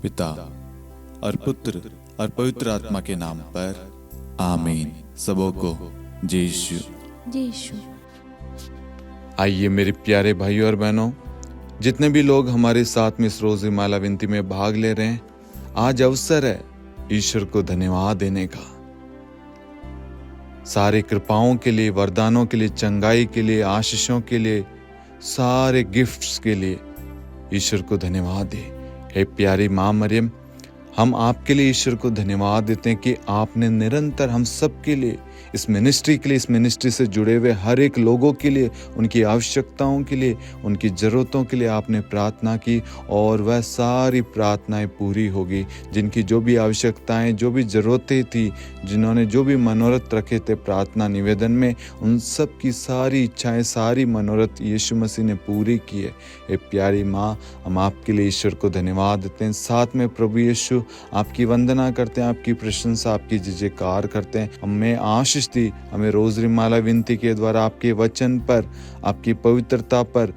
पिता और पुत्र और पवित्र आत्मा के नाम पर आमीन। सबों को जय यीशु। जय यीशु। आइए मेरे प्यारे भाइयों और बहनों, जितने भी लोग हमारे साथ में इस रोज़ी माला विनती में भाग ले रहे हैं, आज अवसर है ईश्वर को धन्यवाद देने का। सारे कृपाओं के लिए, वरदानों के लिए, चंगाई के लिए, आशीषों के लिए, सारे गिफ्ट्स के लिए ईश्वर को धन्यवाद दे। हे प्यारी माँ मरियम, हम आपके लिए ईश्वर को धन्यवाद देते हैं कि आपने निरंतर हम सब के लिए, इस मिनिस्ट्री के लिए, इस मिनिस्ट्री से जुड़े हुए हर एक लोगों के लिए, उनकी आवश्यकताओं के लिए, उनकी ज़रूरतों के लिए आपने प्रार्थना की और वह सारी प्रार्थनाएं पूरी होगी। जिनकी जो भी आवश्यकताएं, जो भी ज़रूरतें थी, जिन्होंने जो भी मनोरथ रखे थे प्रार्थना निवेदन में, उन सब की सारी इच्छाएं, सारी मनोरथ यीशु मसीह ने पूरी की है। ए प्यारी माँ, हम आपके लिए ईश्वर को धन्यवाद देते हैं। साथ में प्रभु यीशु आपकी वंदना करते हैं, आपकी प्रशंसा, आपकी जयकार करते हैं। हमें आशीष दी, हमें रोज़री माला विनती के द्वारा आपके वचन पर, आपकी पवित्रता पर,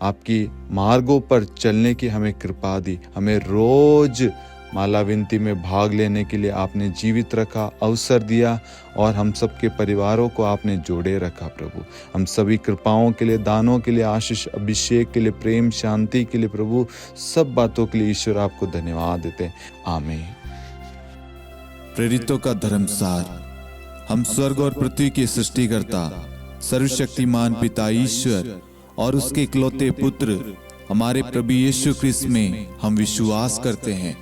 आपकी मार्गों पर चलने की हमें कृपा दी। हमें रोज माला विनती में भाग लेने के लिए आपने जीवित रखा, अवसर दिया और हम सबके परिवारों को आपने जोड़े रखा। प्रभु, हम सभी कृपाओं के लिए, दानों के लिए, आशीष, अभिषेक के लिए, प्रेम, शांति के लिए, प्रभु सब बातों के लिए ईश्वर आपको धन्यवाद देते हैं। आमीन। प्रेरितों का धर्मसार। हम स्वर्ग और पृथ्वी के सृष्टिकर्ता, सर्वशक्तिमान पिता ईश्वर और उसके इकलौते पुत्र हमारे प्रभु यीशु क्रिस्त में हम विश्वास करते हैं,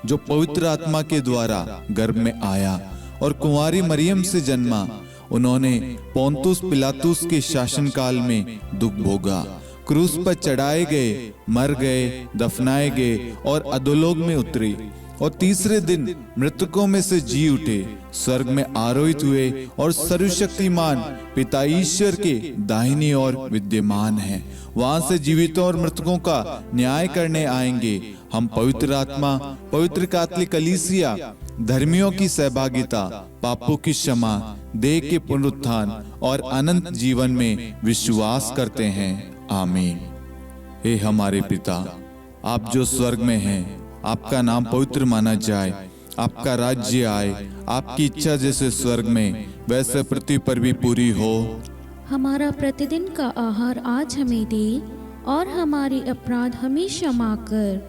जो पवित्र आत्मा के द्वारा गर्भ में आया और कुंवारी मरियम से जन्मा। उन्होंने पोंतुस पिलातुस के शासनकाल में दुख भोगा, क्रूस पर चढ़ाए गए, मर गए, दफनाए गए और अधोलोक में उतरे और तीसरे दिन मृतकों में से जी उठे, स्वर्ग में आरोहित हुए और सर्वशक्तिमान पिता ईश्वर के दाहिनी ओर विद्यमान हैं। वहां से जीवितों और मृतकों का न्याय करने आएंगे। हम पवित्र आत्मा, पवित्र कैथोलिक कलीसिया, धर्मियों की सहभागिता, पापों की क्षमा, देह के पुनरुत्थान और अनंत जीवन में विश्वास करते हैं। आमीन। हे हमारे पिता, आप जो स्वर्ग में हैं, आपका नाम पवित्र माना जाए, आपका राज्य आए, आपकी इच्छा जैसे स्वर्ग में वैसे पृथ्वी पर भी पूरी हो। हमारा प्रतिदिन का आहार आज हमें दे और हमारे अपराध हमें क्षमा कर,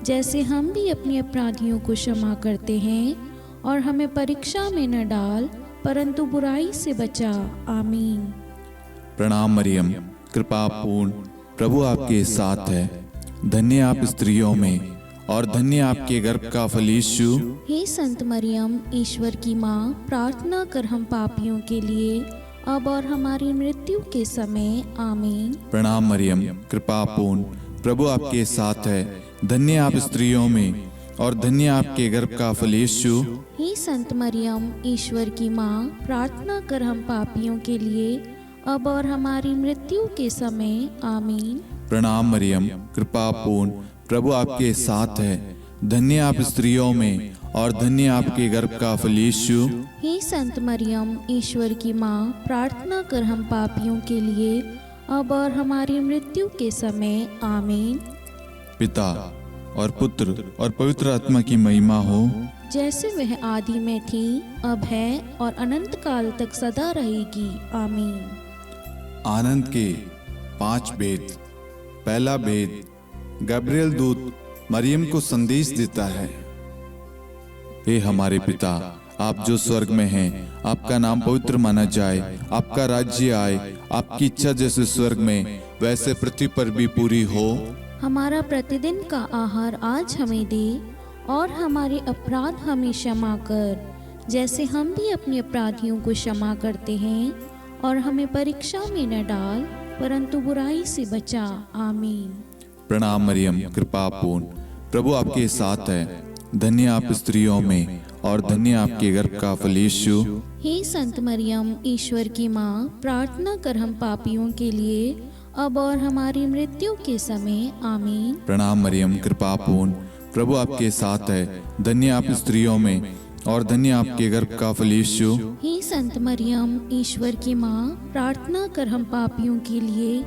जैसे हम भी अपने अपराधियों को क्षमा करते हैं, और हमें परीक्षा में न डाल परंतु बुराई से बचा। आमीन। प्रणाम मरियम, कृपा पूर्ण, प्रभु आपके साथ है। धन्य आप स्त्रियों में और धन्य आपके गर्भ का फल यीशु। हे संत मरियम, ईश्वर की माँ, प्रार्थना कर हम पापियों के लिए अब और हमारी मृत्यु के समय। आमीन। प्रणाम मरियम, कृपा पूर्ण, प्रभु आपके साथ है। धन्य आप स्त्रियों में और धन्य आपके गर्भ का फल यीशु। हे संत मरियम, ईश्वर की माँ, प्रार्थना कर हम पापियों के लिए अब और हमारी मृत्यु के समय। आमीन। प्रणाम मरियम, कृपा पूर्ण, प्रभु आपके साथ है। धन्य आप स्त्रियों में और धन्य आपके गर्भ का फल यीशु। हे संत मरियम, ईश्वर की माँ, प्रार्थना कर हम पापियों के लिए अब और हमारी मृत्यु के समय। आमीन। पिता और पुत्र और पवित्र आत्मा की महिमा हो, जैसे वह आदि में थी, अब है और अनंत काल तक सदा रहेगी। आमीन। आनंद के 5 भेद। पहला भेद, गब्रिएल दूत मरियम को संदेश देता है। हे हमारे पिता, आप जो स्वर्ग में हैं, आपका नाम पवित्र माना जाए, आपका राज्य आए, आपकी इच्छा जैसे स्वर्ग में वैसे पृथ्वी पर भी पूरी हो। हमारा प्रतिदिन का आहार आज हमें दे और हमारे अपराध हमें क्षमा कर, जैसे हम भी अपने अपराधियों को क्षमा करते हैं, और हमें परीक्षा में न डाल परंतु बुराई से बचा। आमीन। प्रणाम मरियम, कृपा पूर्ण, प्रभु आपके साथ है। धन्य आप स्त्रियों में और धन्य आपके गर्भ का फल यीशु। हे संत मरियम, ईश्वर की माँ, प्रार्थना कर हम पापियों के लिए अब और हमारी मृत्यु के समय। आमीन। प्रणाम मरियम, कृपा पूर्ण, प्रभु आपके साथ है। धन्य आप स्त्रियों में और धन्य आपके गर्भ का फल यीशु। हे संत मरियम, ईश्वर की माँ, प्रार्थना कर हम पापियों के लिए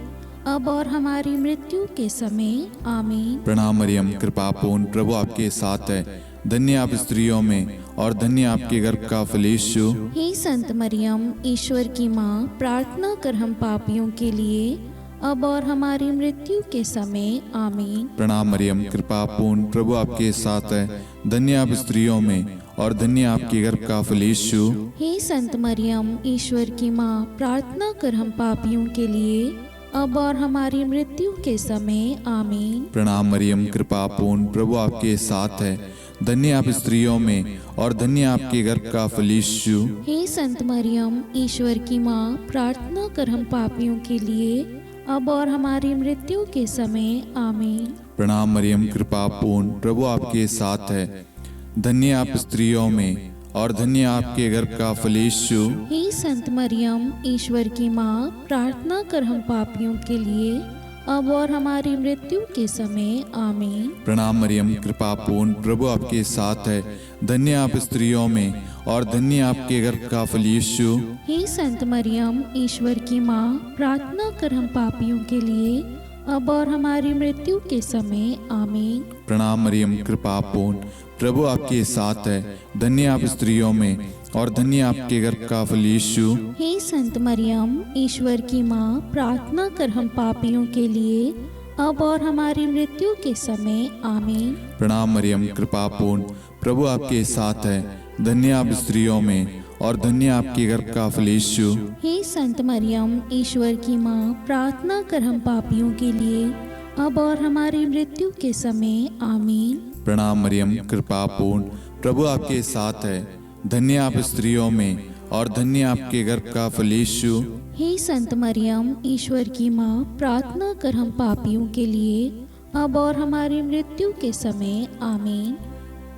अब और हमारी मृत्यु के समय आमीन। प्रणाम मरियम, कृपा पूर्ण, प्रभु आपके साथ है। धन्य आप स्त्रियों में और धन्य आपके गर्भ का फल यीशु। हे संत मरियम, ईश्वर की माँ, प्रार्थना कर हम पापियों के लिए अब और हमारी मृत्यु के समय आमीन। प्रणाम मरियम, कृपा पूर्ण, प्रभु आपके साथ है। धन्य आप स्त्रियों में और धन्य आपके गर्भ का फल यीशु। हे संत मरियम, ईश्वर की माँ, प्रार्थना कर हम पापियों के लिए अब और हमारी मृत्यु के समय आमीन। प्रणाम मरियम, कृपा पूर्ण, प्रभु आपके साथ है। धन्य आप स्त्रियों में और धन्य आपके गर्भ का फल यीशु। हे संत मरियम, ईश्वर की माँ, प्रार्थना कर हम पापियों के लिए अब और हमारी मृत्यु के समय आमीन। प्रणाम मरियम, कृपा पूर्ण, प्रभु आपके साथ है। धन्य आप स्त्रियों में और धन्य आपके गर्भ का फल यीशु। हे संत मरियम, ईश्वर की माँ, प्रार्थना कर हम पापियों के लिए अब और हमारी मृत्यु के समय आमीन। प्रणाम मरियम, कृपा पूर्ण, प्रभु आपके साथ है। धन्य आप स्त्रियों में और धन्य आपके गर्भ का फल यीशु। हे संत मरियम, ईश्वर की माँ, प्रार्थना कर हम पापियों के लिए अब और हमारी मृत्यु के समय आमीन। प्रणाम मरियम, कृपा पूर्ण, प्रभु आपके साथ है। धन्य आप स्त्रियों में और धन्य आपके गर्भ का फल यीशु। हे संत मरियम, ईश्वर की माँ, प्रार्थना कर हम पापियों के लिए अब और हमारी मृत्यु के समय आमीन। प्रणाम मरियम, कृपा पूर्ण, प्रभु आपके साथ है। धन्य आप स्त्रियों में और धन्य आपके गर्भ का फल यीशु। हे संत मरियम, ईश्वर की माँ, प्रार्थना कर हम पापियों के लिए अब और हमारी मृत्यु के समय आमीन। प्रणाम मरियम, कृपा पूर्ण, प्रभु आपके साथ है। धन्य आप स्त्रियों में और धन्य आपके गर्भ का फल यीशु। हे संत मरियम, ईश्वर की माँ, प्रार्थना कर हम पापियों के लिए अब और हमारी मृत्यु के समय आमीन।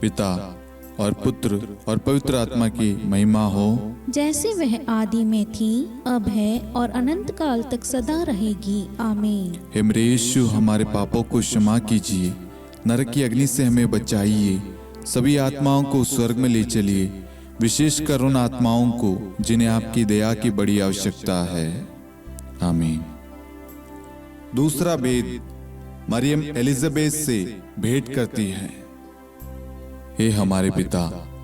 पिता और पुत्र और पवित्र आत्मा की महिमा हो, जैसे वह आदि में थी, अब है और अनंत काल तक सदा रहेगी आमीन। हे मेरे यीशु, हमारे पापों को क्षमा कीजिए, नरक की अग्नि से हमें बचाइए, सभी आत्माओं को स्वर्ग में ले चलिए, विशेषकर उन आत्माओं को जिन्हें आपकी दया की बड़ी आवश्यकता है। आमीन। दूसरा भेद, मरियम एलिजाबेथ से भेंट करती है। हे हमारे पिता,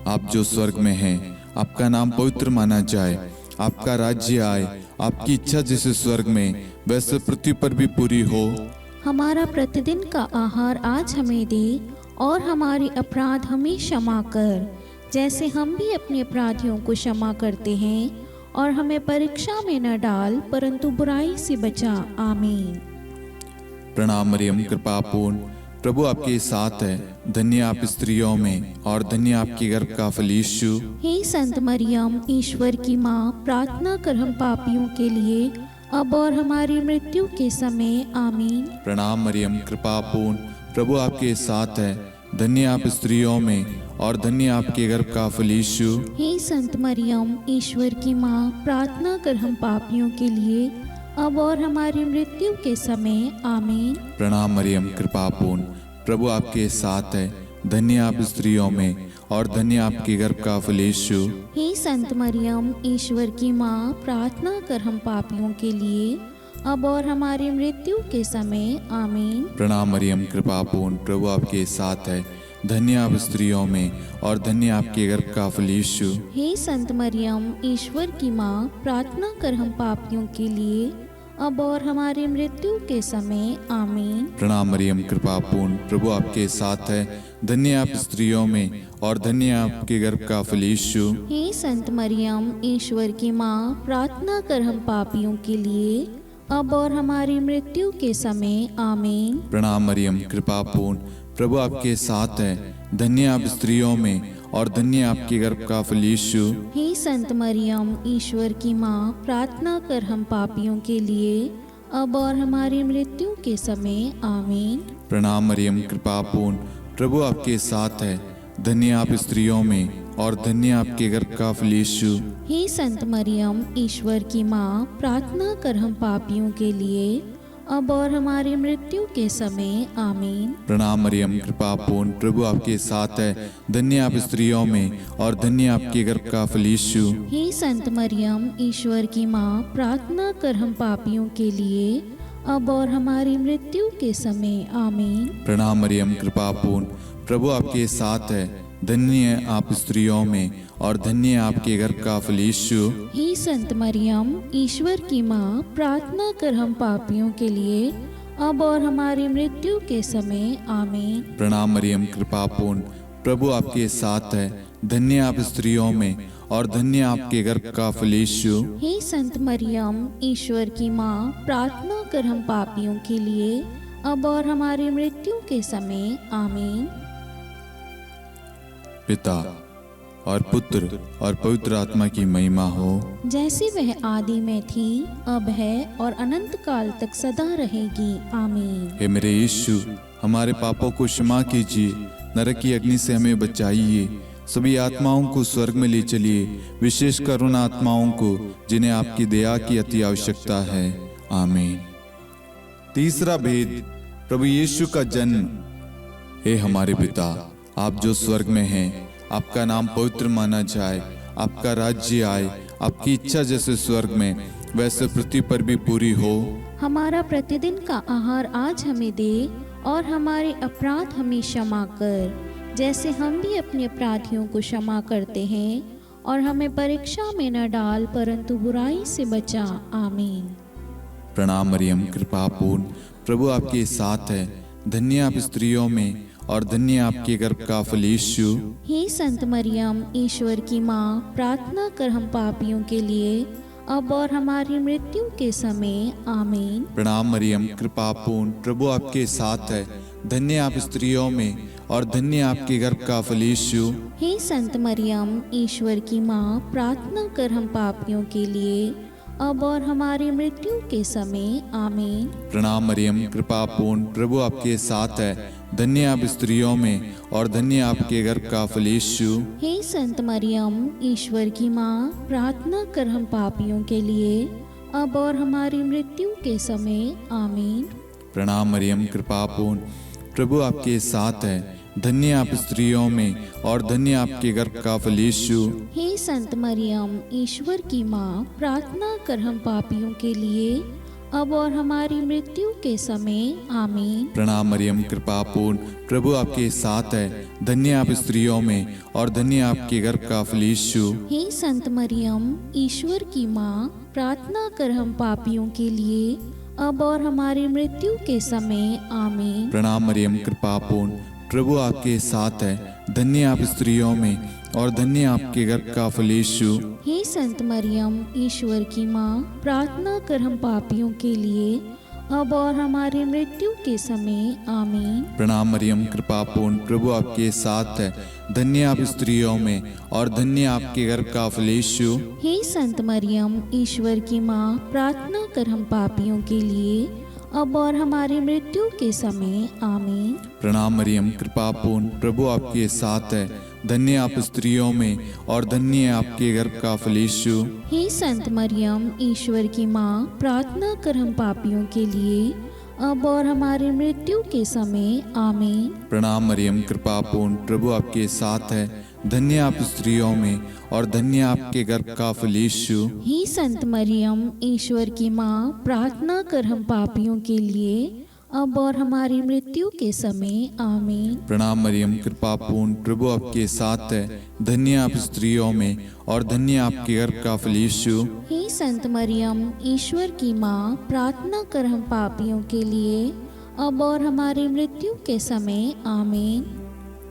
आप जो स्वर्ग में हैं, आपका नाम पवित्र माना जाए, आपका राज्य आए, आपकी इच्छा जैसे स्वर्ग में वैसे पृथ्वी पर भी पूरी हो। हमारा प्रतिदिन का आहार आज हमें दे और हमारे अपराध हमें क्षमा कर, जैसे हम भी अपने अपराधियों को क्षमा करते हैं, और हमें परीक्षा में न डाल परंतु बुराई से बचा आमीन। प्रणाम मरियम, कृपा पूर्ण, प्रभु आपके साथ है। धन्य आप स्त्रियों में और धन्य आपके गर्भ का फल यीशु। हे संत मरियम, ईश्वर की माँ, प्रार्थना कर हम पापियों के लिए अब और हमारी मृत्यु के समय आमीन। प्रणाम मरियम, कृपा पूर्ण, प्रभु आपके साथ है। धन्य आप स्त्रियों में और धन्य आपके गर्भ का फल यीशु। हे संत मरियम, ईश्वर की माँ, प्रार्थना कर हम पापियों के लिए अब और हमारी मृत्यु के समय आमीन। प्रणाम मरियम, कृपा पूर्ण, प्रभु आपके साथ है। धन्य आप स्त्रियों में और धन्य आपके गर्भ का फल यीशु। हे संत मरियम, ईश्वर की माँ, प्रार्थना कर हम पापियों के लिए अब और हमारी मृत्यु के समय आमीन। प्रणाम मरियम, कृपा पूर्ण, प्रभु आपके साथ है। धन्य आप स्त्रियों में और धन्य आपके गर्भ का फल यीशु। हे संत मरियम, ईश्वर की माँ, प्रार्थना कर हम पापियों के लिए अब और हमारी मृत्यु के समय आमीन। प्रणाम मरियम, कृपा पूर्ण, प्रभु आपके साथ है। धन्य आप स्त्रियों में और धन्य आपके गर्भ का फल यीशु। हे संत मरियम, ईश्वर की माँ, प्रार्थना कर हम पापियों के लिए अब और हमारी मृत्यु के समय आमीन। प्रणाम मरियम, कृपा पूर्ण, प्रभु आपके साथ है। धन्य आप स्त्रियों में और धन्य आपके गर्भ का फल यीशु। हे संत मरियम, ईश्वर की माँ, प्रार्थना कर हम पापियों के लिए अब और हमारी मृत्यु के समय आमीन। प्रणाम मरियम, कृपा पूर्ण, प्रभु आपके साथ है। धन्य आप स्त्रियों में और धन्य आपके गर्भ का फल यीशु। हे संत मरियम, ईश्वर की माँ, प्रार्थना कर हम पापियों के लिए अब और हमारी मृत्यु के समय आमीन। प्रणाम मरियम, कृपा पूर्ण, प्रभु आपके साथ है। धन्य आप स्त्रियों में और धन्य आपके गर्भ का फल यीशु। हे संत मरियम, ईश्वर की माँ, प्रार्थना कर हम पापियों के लिए अब और हमारी मृत्यु के समय आमीन। प्रणाम मरियम, कृपा पूर्ण, प्रभु आपके साथ है। धन्य है आप स्त्रियों में और धन्य है आपके गर्भ का फल यीशु। हे संत मरियम, ईश्वर की माँ, प्रार्थना कर हम पापियों के लिए, अब और हमारी मृत्यु के समय आमीन। प्रणाम मरियम, कृपा पूर्ण, प्रभु आपके साथ है। धन्य आप स्त्रियों में और धन्य आपके गर्भ का फल यीशु। हे संत मरियम, ईश्वर की माँ, प्रार्थना कर हम पापियों के लिए, अब और हमारी मृत्यु के समय आमीन। पिता और पुत्र और पवित्र आत्मा की महिमा हो, जैसे वह आदि में थी, अब है और अनंत काल तक सदा रहेगी आमीन। हे मेरे यीशु, हमारे पापों को क्षमा कीजिए, नरक की अग्नि से हमें बचाइए, सभी आत्माओं को स्वर्ग में ले चलिए, विशेषकर उन आत्माओं को जिन्हें आपकी दया की अति आवश्यकता है। आमीन। तीसरा भेद, प्रभु यीशु का जन्म। हे हमारे पिता, आप जो स्वर्ग में हैं, आपका नाम पवित्र माना जाए, आपका राज्य आए, आपकी इच्छा जैसे स्वर्ग में वैसे पृथ्वी पर भी पूरी हो। हमारा प्रतिदिन का आहार आज हमें दे, और हमारे अपराध हमें क्षमा कर, जैसे हम भी अपने अपराधियों को क्षमा करते हैं, और हमें परीक्षा में न डाल, परंतु बुराई से बचा। आमीन। प्रणाम मरियम, कृपा पूर्ण, प्रभु आपके साथ है। धन्य आप स्त्रियों में और धन्य आपके गर्भ का फल यीशु। हे संत मरियम, ईश्वर की माँ, प्रार्थना कर हम पापियों के लिए, अब और हमारी मृत्यु के समय आमीन। प्रणाम मरियम, कृपा पूर्ण, प्रभु आपके साथ है। धन्य आप स्त्रियों में और धन्य आपके गर्भ का फल यीशु। हे संत मरियम, ईश्वर की माँ, प्रार्थना कर हम पापियों के लिए, अब और हमारी मृत्यु के समय आमीन। प्रणाम मरियम, कृपा पूर्ण, प्रभु आपके साथ है। धन्य आप स्त्रियों में और धन्य आपके गर्भ का फल यीशु। हे संत मरियम, ईश्वर की माँ, प्रार्थना कर हम पापियों के लिए, अब और हमारी मृत्यु के समय आमीन। प्रणाम मरियम, कृपा पूर्ण, प्रभु आपके साथ है। धन्य आप स्त्रियों में और धन्य आपके गर्भ का फल यीशु। हे संत मरियम, ईश्वर की माँ, प्रार्थना कर हम पापियों के लिए, अब और हमारी मृत्यु के समय आमीन। प्रणाम मरियम, कृपा पूर्ण, प्रभु आपके साथ है। धन्य आप स्त्रियों में और धन्य आपके गर्भ का फल यीशु। हे संत मरियम, ईश्वर की माँ, प्रार्थना कर हम पापियों के लिए, अब और हमारी मृत्यु के समय आमीन। प्रणाम मरियम, कृपा पूर्ण, प्रभु आपके साथ है। धन्य आप स्त्रियों में और धन्य आपके गर्भ का फल यीशु। हे संत मरियम, ईश्वर की माँ, प्रार्थना कर हम पापियों के लिए, अब और हमारी मृत्यु के समय आमीन। प्रणाम मरियम, कृपा पूर्ण, प्रभु आपके साथ है। धन्य आप स्त्रियों में और धन्य आपके गर्भ का फल यीशु। हे संत मरियम, ईश्वर की माँ, प्रार्थना कर हम पापियों के लिए, अब और हमारी मृत्यु के समय आमीन। प्रणाम मरियम, कृपा पूर्ण, प्रभु आपके साथ है। धन्य आप स्त्रियों में और धन्य आपके गर्भ का फल यीशु। हे संत मरियम, ईश्वर की माँ, प्रार्थना कर हम पापियों के लिए, अब और हमारी मृत्यु के समय आमीन। प्रणाम मरियम, कृपा पूर्ण, प्रभु आपके साथ है। धन्य आप स्त्रियों में और धन्य आपके गर्भ का फल यीशु। हे संत मरियम, ईश्वर की माँ, प्रार्थना कर हम पापियों के लिए, अब और हमारी मृत्यु के समय आमीन। प्रणाम मरियम, कृपा पूर्ण, प्रभु आपके साथ है। धन्य आप स्त्रियों में और धन्य आपके गर्भ का फल यीशु। हे संत मरियम, ईश्वर की माँ, प्रार्थना कर हम पापियों के लिए, अब और हमारी मृत्यु के समय आमीन।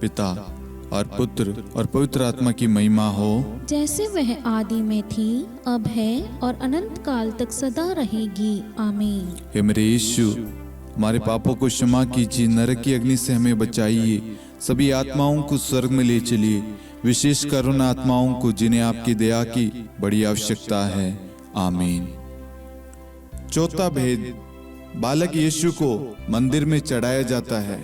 पिता और पुत्र और पवित्र आत्मा की महिमा हो, जैसे वह आदि में थी, अब है और अनंत काल तक सदा रहेगी आमीन। हे मेरे यीशु, हमारे पापों को क्षमा कीजिए, नरक की अग्नि से हमें बचाइए, सभी आत्माओं को स्वर्ग में ले चलिए, विशेषकर उन आत्माओं को जिन्हें आपकी दया की बड़ी आवश्यकता है। आमीन। चौथा भेद, बालक यीशु को मंदिर में चढ़ाया जाता है।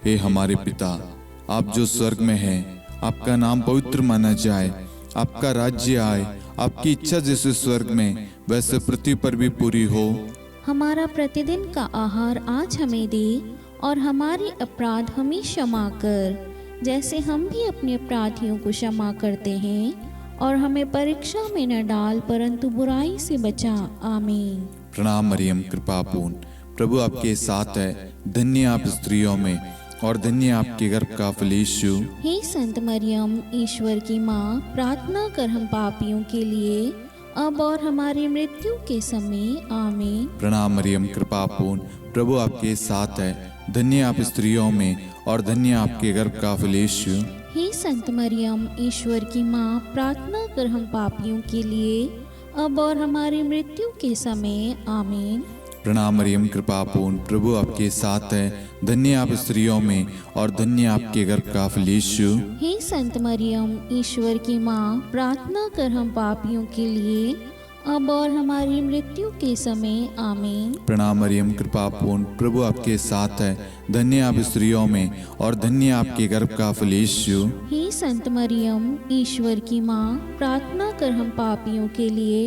हे हमारे पिता, आप जो स्वर्ग में हैं, आपका नाम पवित्र माना जाए, आपका राज्य आए, आपकी इच्छा जैसे स्वर्ग में वैसे पृथ्वी पर भी पूरी हो। हमारा प्रतिदिन का आहार आज हमें दे, और हमारे अपराध हमें क्षमा कर, जैसे हम भी अपने अपराधियों को क्षमा करते हैं, और हमें परीक्षा में न डाल, परंतु बुराई से बचा। आमीन। प्रणाम मरियम कृपापूर्ण, प्रभु आपके साथ है, धन्य आप स्त्रियों में और धन्य आपके गर्भ का फल यीशु। हे संत मरियम, ईश्वर की माँ, प्रार्थना कर हम पापियों के लिए अब और हमारी मृत्यु के समय आमीन। प्रणाम मरियम कृपापूर्ण, प्रभु आपके साथ है, धन्य आप स्त्रियों में और धन्य आपके गर्भ का फल यीशु। हे संत मरियम, ईश्वर की माँ, प्रार्थना कर हम पापियों के लिए अब और हमारी मृत्यु के समय आमीन। प्रणाम मरियम कृपापूर्ण, प्रभु आपके साथ है, धन्य आप स्त्रियों में और धन्य आपके गर्भ का फल यीशु। हे संत मरियम, ईश्वर की माँ, प्रार्थना कर हम पापियों के लिए अब और हमारी मृत्यु के समय आमीन। प्रणाम मरियम कृपापूर्ण, प्रभु आपके साथ है, धन्य आप स्त्रियों में और धन्य आपके गर्भ का फल यीशु। हे संत मरियम, ईश्वर की माँ, प्रार्थना कर हम पापियों के लिए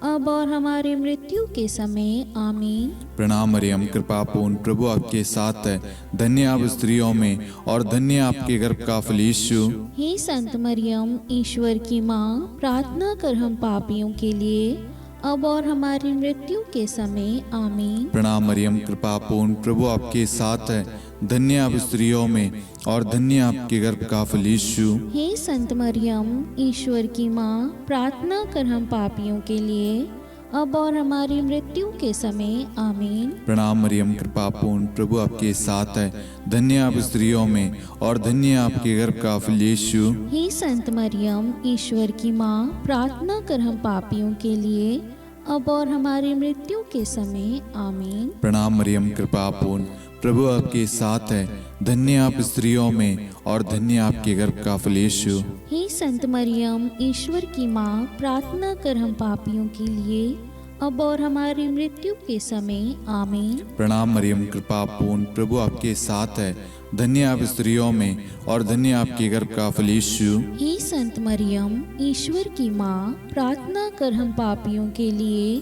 अब और हमारी मृत्यु के समय आमीन। प्रणाम मरियम कृपापूर्ण, प्रभु आपके साथ है, धन्य आप स्त्रियों में और धन्य आपके गर्भ का फल यीशु। हे संत मरियम, ईश्वर की माँ, प्रार्थना कर हम पापियों के लिए अब और हमारी मृत्यु के समय आमीन। प्रणाम मरियम कृपापूर्ण, प्रभु आपके साथ है, धन्य आप स्त्रियों में और धन्य आपके गर्भ का फल यीशु। हे संत मरियम, ईश्वर की माँ, प्रार्थना कर हम पापियों के लिए अब और हमारी मृत्यु के समय आमीन। प्रणाम मरियम कृपापूर्ण, प्रभु आपके साथ है, धन्य आप स्त्रियों में और धन्य आपके गर्भ का फल यीशु। हे संत मरियम, ईश्वर की माँ, प्रार्थना कर हम पापियों के लिए अब और हमारी मृत्यु के समय आमीन। प्रणाम मरियम कृपापूर्ण, प्रभु आपके साथ है, धन्य आप स्त्रियों में और धन्य आपके गर्भ का फल यीशु। हे संत मरियम, ईश्वर की माँ, प्रार्थना कर हम पापियों के लिए अब और हमारी मृत्यु के समय आमीन। प्रणाम मरियम कृपापूर्ण, प्रभु आपके साथ है, धन्य आप स्त्रियों में और धन्य आपके गर्भ का फल यीशु। हे संत मरियम, ईश्वर की माँ, प्रार्थना कर हम पापियों के लिए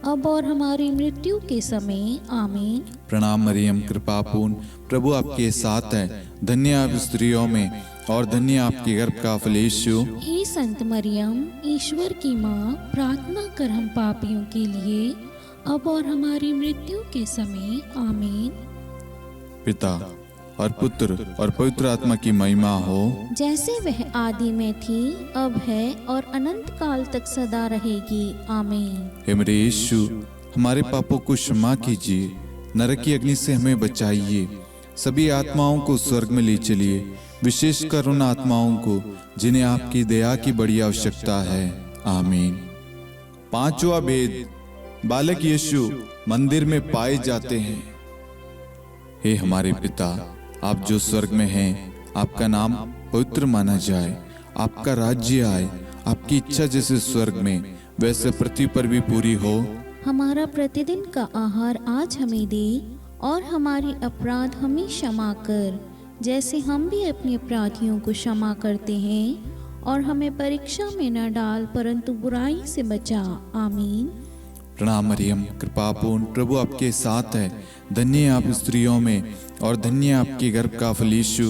अब और हमारी मृत्यु के समय आमीन। प्रणाम मरियम कृपापूर्ण, प्रभु आपके साथ है, धन्य आप स्त्रियों में और धन्य आपके गर्भ का फल यीशु। हे संत मरियम, ईश्वर की माँ, प्रार्थना कर हम पापियों के लिए अब और हमारी मृत्यु के समय आमीन। पिता और पुत्र और पवित्र आत्मा की महिमा हो, जैसे वह आदि में थी, अब है और अनंत काल तक सदा रहेगी आमीन। हे मेरे यीशु, हमारे पापों को क्षमा कीजिए, नरक की अग्नि से हमें बचाइए, सभी आत्माओं को स्वर्ग में ले चलिए, विशेषकर उन आत्माओं को जिन्हें आपकी दया की बड़ी आवश्यकता है। आमीन। पांचवा भेद, बालक यीशु मंदिर में पाए जाते हैं। हे हमारे पिता, आप जो स्वर्ग में हैं, आपका नाम पवित्र माना जाए, आपका राज्य आए, आपकी इच्छा जैसे स्वर्ग में वैसे पृथ्वी पर भी पूरी हो। हमारा प्रतिदिन का आहार आज हमें दे और हमारे अपराध हमें क्षमा कर, जैसे हम भी अपने अपराधियों को क्षमा करते हैं, और हमें परीक्षा में न डाल परंतु बुराई से बचा। आमीन। प्रणाम मरियम कृपापूर्ण, प्रभु आपके साथ है, धन्य आप स्त्रियों में और धन्य आपके गर्भ का फल यीशु।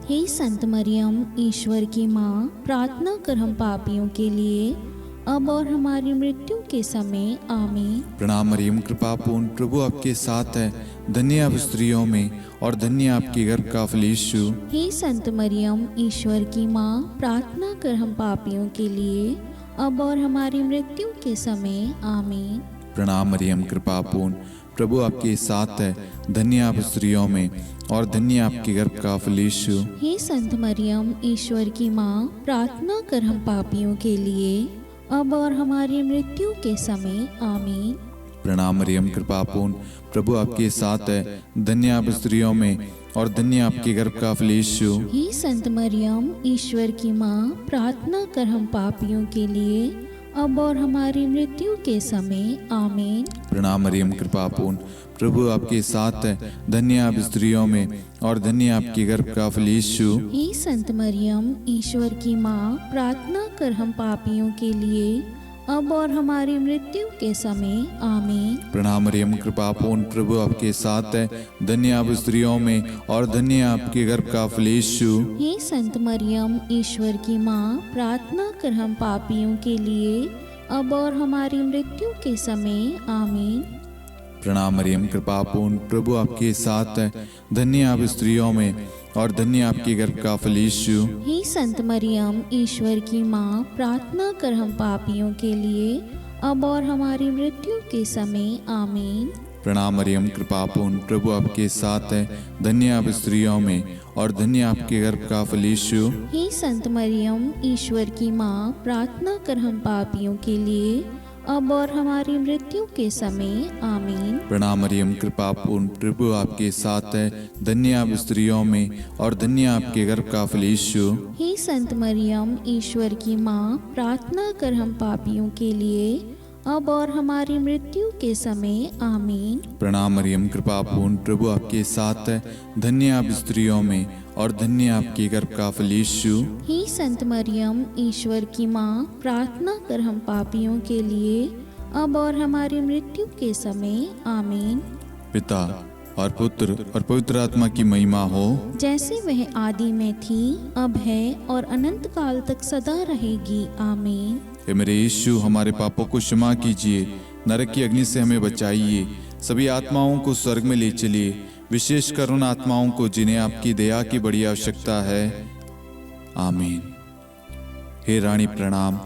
हे संत मरियम, ईश्वर की माँ, प्रार्थना कर हम पापियों के लिए अब और हमारी मृत्यु के समय आमीन। प्रणाम मरियम कृपापूर्ण, प्रभु आपके साथ है, धन्य आप स्त्रियों में और धन्य आपके गर्भ का फल यीशु। हे संत मरियम, ईश्वर की माँ, प्रार्थना कर हम पापियों के लिए अब और हमारी मृत्यु के समय आमीन। प्रणाम मरियम कृपापूर्ण, प्रभु आपके साथ है, धन्य आप स्त्रियों में और धन्य आपके गर्भ का फल यीशु। हे संत मरियम, ईश्वर की माँ, प्रार्थना कर हम पापियों के लिए अब और हमारी मृत्यु के समय आमीन। प्रणाम मरियम कृपापूर्ण, प्रभु आपके साथ है, धन्य आप स्त्रियों में और धन्य आपके गर्भ का फल यीशु। हे संत मरियम, ईश्वर की माँ, प्रार्थना कर हम पापियों के लिए अब और हमारी मृत्यु के समय आमीन। प्रणाम मरियम कृपापूर्ण, प्रभु आपके साथ है, धन्य आप स्त्रियों में और धन्य आपके गर्भ का फल यीशु। हे संत मरियम, ईश्वर की माँ, प्रार्थना कर हम पापियों के लिए अब और हमारी मृत्यु के समय आमीन। प्रणाम मरियम कृपापूर्ण, प्रभु आपके साथ है, धन्य आप स्त्रियों में और धन्य आपके गर्भ का फल यीशु। हे संत मरियम, ईश्वर की माँ, प्रार्थना कर हम पापियों के लिए अब और हमारी मृत्यु के समय आमीन। प्रणाम मरियम, कृपा पूर्ण, प्रभु आपके साथ है। धन्य आप स्त्रियों में और धन्य आपके गर्भ का फल यीशु। हे संत मरियम, ईश्वर की माँ, प्रार्थना कर हम पापियों के लिए, अब और हमारी मृत्यु के समय। आमीन। प्रणाम मरियम, कृपा पूर्ण, प्रभु आपके साथ है। धन्य आप स्त्रियों में और धन्य आपके गर्भ का फल यीशु। हे संत मरियम, ईश्वर की माँ, प्रार्थना कर हम पापियों के लिए, अब और हमारी मृत्यु के समय। आमीन। प्रणाम मरियम, कृपा पूर्ण, प्रभु आपके साथ है। धन्य आप स्त्रियों में और धन्य आपके गर्भ का फल यीशु। हे संत मरियम, ईश्वर की माँ, प्रार्थना कर हम पापियों के लिए, अब और हमारी मृत्यु के समय। आमीन। प्रणाम मरियम, कृपा पूर्ण, प्रभु आपके साथ है। धन्य आप स्त्रियों में और धन्य आपके गर्भ का फल यीशु। हे संत मरियम, ईश्वर की माँ, प्रार्थना कर हम पापियों के लिए, अब और हमारी मृत्यु के समय। आमीन। पिता और पुत्र और पवित्र आत्मा की महिमा हो, जैसे वह आदि में थी, अब है और अनंत काल तक सदा रहेगी। आमीन। हे मेरे यीशु, हमारे पापों को क्षमा कीजिए, नरक की अग्नि से हमें बचाइए, सभी आत्माओं को स्वर्ग में ले चलिए, विशेषकर उन आत्माओं को जिन्हें आपकी दया की बड़ी आवश्यकता है। आमीन। हे रानी प्रणाम,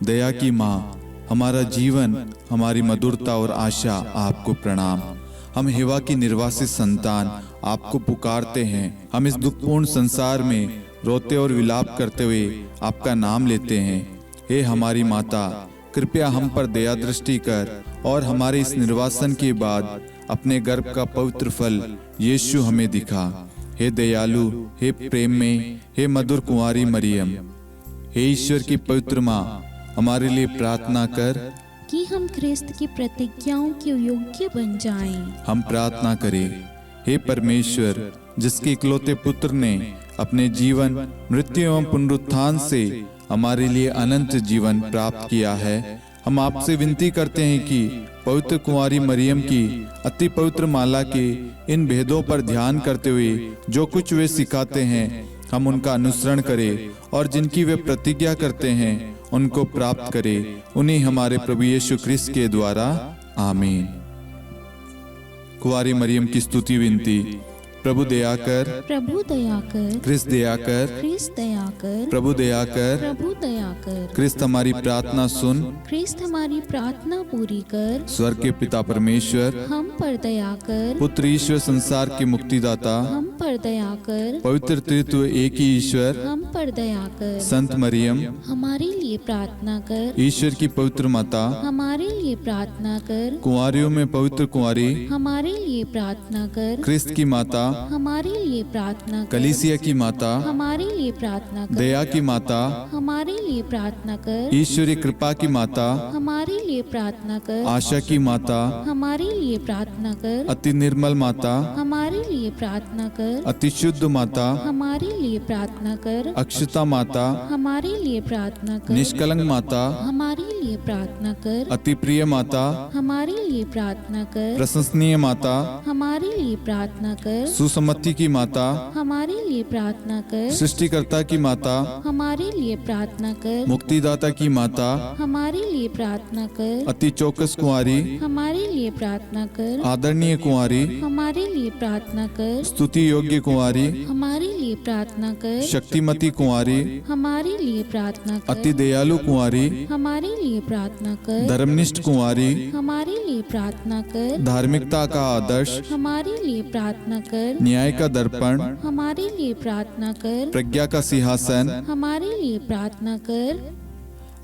दया की माँ, हमारा जीवन, हमारी मधुरता और आशा आपको प्रणाम। हम हेवा की निर्वासित संतान आपको पुकारते हैं। हम इस दुखपूर्ण संसार में रोते और विलाप करते हुए आपका नाम लेते हैं। हे हमारी माता, कृपया हम पर दया दृष्टि कर और हमारे इस निर्वासन के बाद अपने गर्भ का पवित्र फल यीशु हमें दिखा। हे दयालु, हे प्रेम में, हे मधुर कुंवारी मरियम, हे ईश्वर की पवित्र माँ, हमारे लिए प्रार्थना कर कि हम ख्रिस्त की प्रतिज्ञाओं के योग्य बन जाएं। हम प्रार्थना करें। हे परमेश्वर, जिसके इकलौते पुत्र ने अपने जीवन, मृत्यु एवं पुनरुत्थान से हमारे लिए अनंत जीवन प्राप्त किया है, हम आपसे विनती करते हैं कि पवित्र कुंवारी मरियम की अति पवित्र माला के इन भेदों पर ध्यान करते हुए जो कुछ वे सिखाते हैं, हम उनका अनुसरण करें और जिनकी वे प्रतिज्ञा करते हैं उनको प्राप्त करें। उन्हीं हमारे प्रभु यीशु ख्रिस्त के द्वारा। आमीन। कुंवारी मरियम की स्तुति विनती। प्रभु दया कर, प्रभु दया कर, ख्रिस्त दया कर, ख्रिस्त दया कर, प्रभु दया कर, प्रभु दया कर, ख्रिस्त हमारी प्रार्थना सुन। ख्रिस्त हमारी प्रार्थना पूरी कर, स्वर्ग के पिता परमेश्वर, हम पर दया कर, पुत्र ईश्वर संसार के मुक्तिदाता, हम पर दया कर, पवित्र त्रित्व एक ही ईश्वर, हम पर दया कर, संत मरियम, हमारे लिए प्रार्थना कर, ईश्वर की पवित्र माता, हमारे लिए प्रार्थना कर, कुंवारियों में पवित्र कुंवारी, हमारे लिए प्रार्थना कर, ख्रिस्त की माता, हमारे लिए प्रार्थना कर, कलीसिया की माता, हमारे लिए प्रार्थना कर, दया की माता, हमारे लिए प्रार्थना कर, ईश्वरी कृपा की माता, हमारे लिए प्रार्थना कर, आशा की माता, हमारे लिए प्रार्थना कर, अति निर्मल माता, हमारे लिए प्रार्थना कर, अति शुद्ध माता, हमारे लिए प्रार्थना कर, अक्षता माता, हमारे लिए प्रार्थना कर, निष्कलंक माता, हमारे लिए प्रार्थना कर, अति प्रिय माता, हमारे लिए प्रार्थना कर, प्रशंसनीय माता, हमारे लिए प्रार्थना कर, सुसम्मति की माता, हमारे लिए प्रार्थना कर, सृष्टिकर्ता की माता, हमारे लिए प्रार्थना कर, मुक्तिदाता की माता, हमारे लिए प्रार्थना कर, अति चौकस कुंवारी, हमारे लिए प्रार्थना कर, आदरणीय कुंवारी, हमारे लिए प्रार्थना कर, स्तुति योग्य कुंवारी, हमारे लिए प्रार्थना कर, शक्तिमती कुंवारी, हमारे लिए प्रार्थना अति कर, दयालु कुंवारी, हमारे लिए प्रार्थना कर, धर्मनिष्ठ कुंवारी, हमारे लिए प्रार्थना कर, धार्मिकता का आदर्श, हमारे लिए प्रार्थना कर, न्याय का दर्पण, हमारे लिए प्रार्थना कर, प्रज्ञा का सिंहासन, हमारे लिए प्रार्थना कर,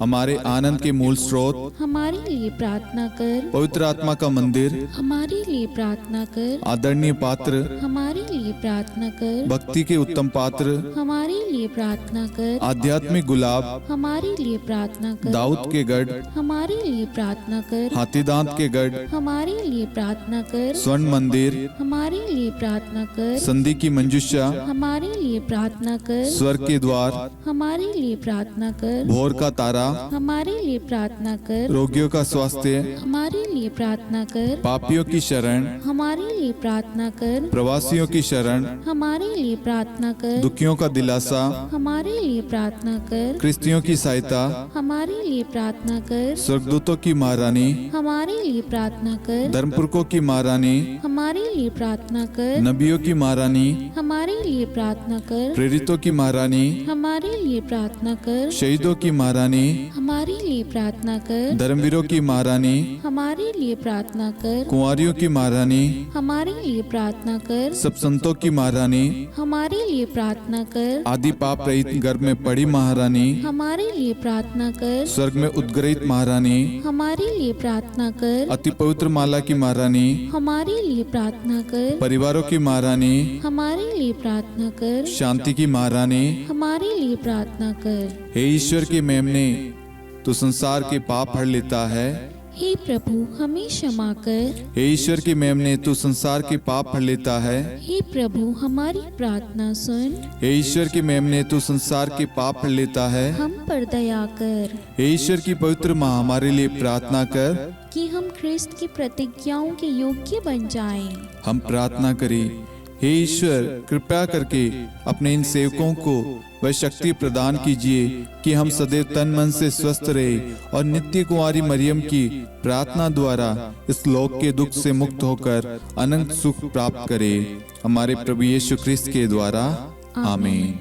हमारे आनंद के मूल स्रोत, हमारे लिए प्रार्थना कर, पवित्र आत्मा का मंदिर, हमारे लिए प्रार्थना कर, आदरणीय पात्र, हमारे लिए प्रार्थना कर, भक्ति के उत्तम पात्र, हमारे लिए प्रार्थना कर, आध्यात्मिक गुलाब, हमारे लिए प्रार्थना कर, दाऊद के गढ़, हमारे लिए प्रार्थना कर, हाथीदांत के गढ़, हमारे लिए प्रार्थना कर, स्वर्ण मंदिर, हमारे लिए प्रार्थना कर, संधि की मंजुषा, हमारे लिए प्रार्थना कर, स्वर्ग के द्वार, हमारे लिए प्रार्थना कर, भोर का तारा, हमारे लिए प्रार्थना कर। रोगियों का स्वास्थ्य, हमारे लिए प्रार्थना कर। पापियों की शरण, हमारे लिए प्रार्थना कर। प्रवासियों की शरण, हमारे लिए प्रार्थना कर। दुखियों का दिलासा, हमारे लिए प्रार्थना कर। क्रिस्तियों की सहायता, हमारे लिए प्रार्थना कर। स्वर्गदूतों की महारानी, हमारे लिए प्रार्थना कर। धर्मपुरखों की महारानी, हमारे लिए प्रार्थना कर। नबियों की महारानी, हमारे लिए प्रार्थना कर। प्रेरितों की महारानी, हमारे लिए प्रार्थना कर। शहीदों की महारानी, हमारे लिए प्रार्थना कर। धर्मवीरों की महारानी, हमारे लिए प्रार्थना कर। कुंवारियों की महारानी, हमारे लिए प्रार्थना कर। सब संतों की महारानी, हमारे लिए प्रार्थना कर। आदि पाप रहित गर्भ में पड़ी महारानी, हमारे लिए प्रार्थना कर। स्वर्ग में उद्गरित महारानी, हमारे लिए प्रार्थना कर। अति पवित्र माला की महारानी, हमारे लिए प्रार्थना कर। परिवारों की महारानी, हमारे लिए प्रार्थना कर। शांति की महारानी, हमारे लिए प्रार्थना कर। हे ईश्वर के मेमने, तू संसार के पाप हर लेता है। हे प्रभु हमें क्षमा कर। हे ईश्वर के मेमने, तू संसार के पाप हर लेता है। हे प्रभु हमारी प्रार्थना सुन। हे ईश्वर के मेमने, तू संसार के पाप हर लेता है। हम पर दया कर हे ईश्वर की पवित्र माँ, हमारे लिए प्रार्थना कर। कि हम ख्रिस्त की प्रतिज्ञाओं के योग्य बन जाएं। हम प्रार्थना करें, हे ईश्वर कृपया करके अपने इन सेवकों को वह शक्ति प्रदान कीजिए कि हम सदैव तन मन से स्वस्थ रहे और नित्य कुंवारी मरियम की प्रार्थना द्वारा इस लोक के दुख से मुक्त होकर अनंत सुख प्राप्त करें। हमारे प्रभु यीशु ख्रिस्त के द्वारा आमीन।